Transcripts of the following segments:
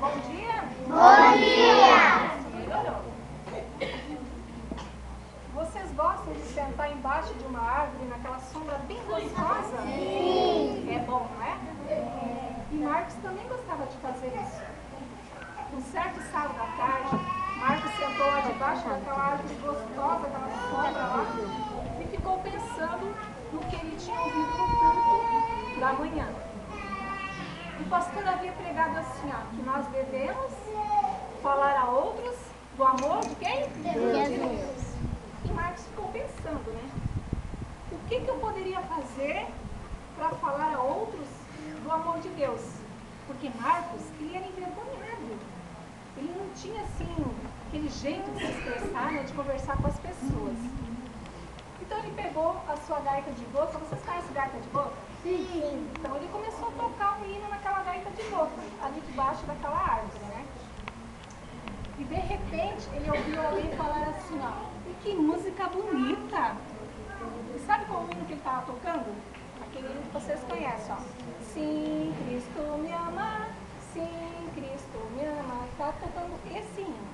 Bom dia? Bom dia! Melhorou. Vocês gostam de sentar embaixo de uma árvore naquela sombra bem gostosa? Sim! É bom, não é? E Marcos também gostava de fazer isso. Um certo sábado à tarde, Marcos sentou lá debaixo daquela árvore gostosa, aquela sombra lá, e ficou pensando no que ele tinha ouvido no culto da manhã. O pastor havia pregado assim, ó, que nós devemos falar a outros do amor de quem? De Deus. E Marcos ficou pensando, né? O que eu poderia fazer para falar a outros do amor de Deus? Porque Marcos, ele era envergonhado. Ele não tinha, assim, aquele jeito de se expressar, né, de conversar com as pessoas. Então ele pegou a sua gaita de boca. Vocês conhecem gaita de boca? Sim! Então ele começou a tocar um hino naquela gaita de boca, ali debaixo daquela árvore, né? E de repente ele ouviu alguém falar assim, ó, que música bonita! E sabe qual hino que ele estava tocando? Aquele hino que vocês conhecem, ó. Sim, Cristo me ama, sim, Cristo me ama. Estava tocando esse hino.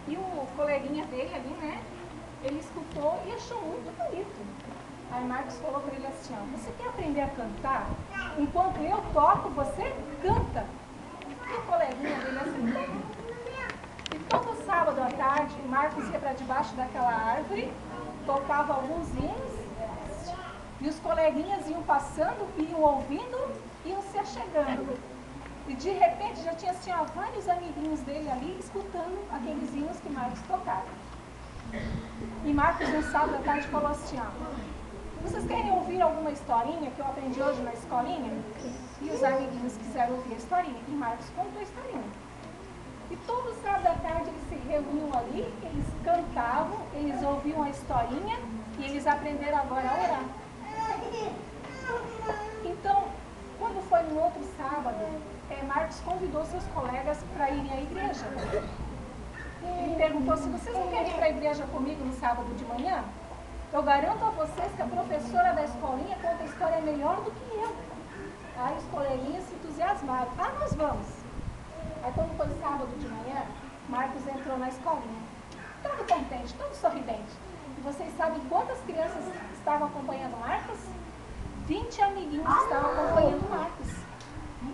E o coleguinha dele ali, né? Ele escutou e achou muito bonito. Aí Marcos falou para ele assim, ó, você quer aprender a cantar? Enquanto eu toco, você canta. E o coleguinha dele assim, e todo sábado à tarde, Marcos ia para debaixo daquela árvore, tocava alguns hinos, e os coleguinhas iam passando, iam ouvindo, iam se achegando. E de repente já tinha assim, ó, vários amiguinhos dele ali escutando aqueles hinos que Marcos tocava. E Marcos, no sábado à tarde, falou assim, ó, vocês querem ouvir alguma historinha que eu aprendi hoje na escolinha? E os amiguinhos quiseram ouvir a historinha. E Marcos contou a historinha. E todo sábado à tarde eles se reuniam ali, eles cantavam, eles ouviam a historinha e eles aprenderam agora a orar. Então, quando foi no outro sábado, Marcos convidou seus colegas para irem à igreja. Ele perguntou se vocês não querem ir para a igreja comigo no sábado de manhã? Eu garanto a vocês que a professora da escolinha conta a história melhor do que eu. Aí os coleguinhas se entusiasmaram. Ah, nós vamos. Aí quando foi sábado de manhã, Marcos entrou na escolinha. Todo contente, todo sorridente. E vocês sabem quantas crianças estavam acompanhando Marcos? 20 amiguinhos estavam acompanhando Marcos.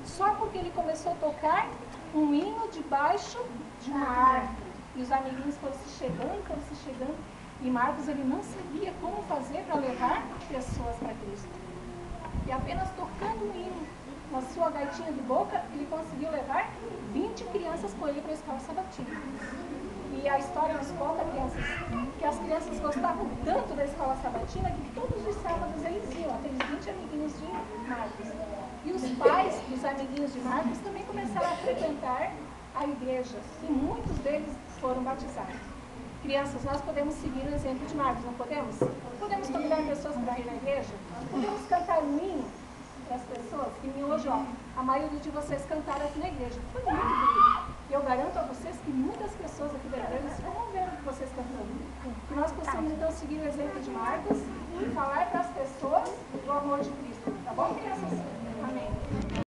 Só porque ele começou a tocar um hino debaixo de uma árvore. E os amiguinhos foram se chegando. E Marcos, ele não sabia como fazer para levar pessoas para Cristo. E apenas tocando um hino na sua gaitinha de boca, ele conseguiu levar 20 crianças com ele para a escola sabatina. E a história nos conta, crianças, que as crianças gostavam tanto da escola sabatina que todos os sábados eles iam, aqueles 20 amiguinhos de Marcos. E os pais dos amiguinhos de Marcos também começaram a frequentar a igreja. E muitos deles foram batizados. Crianças, nós podemos seguir o exemplo de Marcos, não podemos? Podemos convidar pessoas para ir na igreja? Podemos cantar um hino para as pessoas? Que nem hoje, ó, a maioria de vocês cantaram aqui na igreja. Foi muito bonito. E eu garanto a vocês que muitas pessoas aqui da igreja vão ver vocês cantando. Que nós possamos então seguir o exemplo de Marcos e falar para as pessoas do amor de Cristo. Tá bom, crianças? Amém.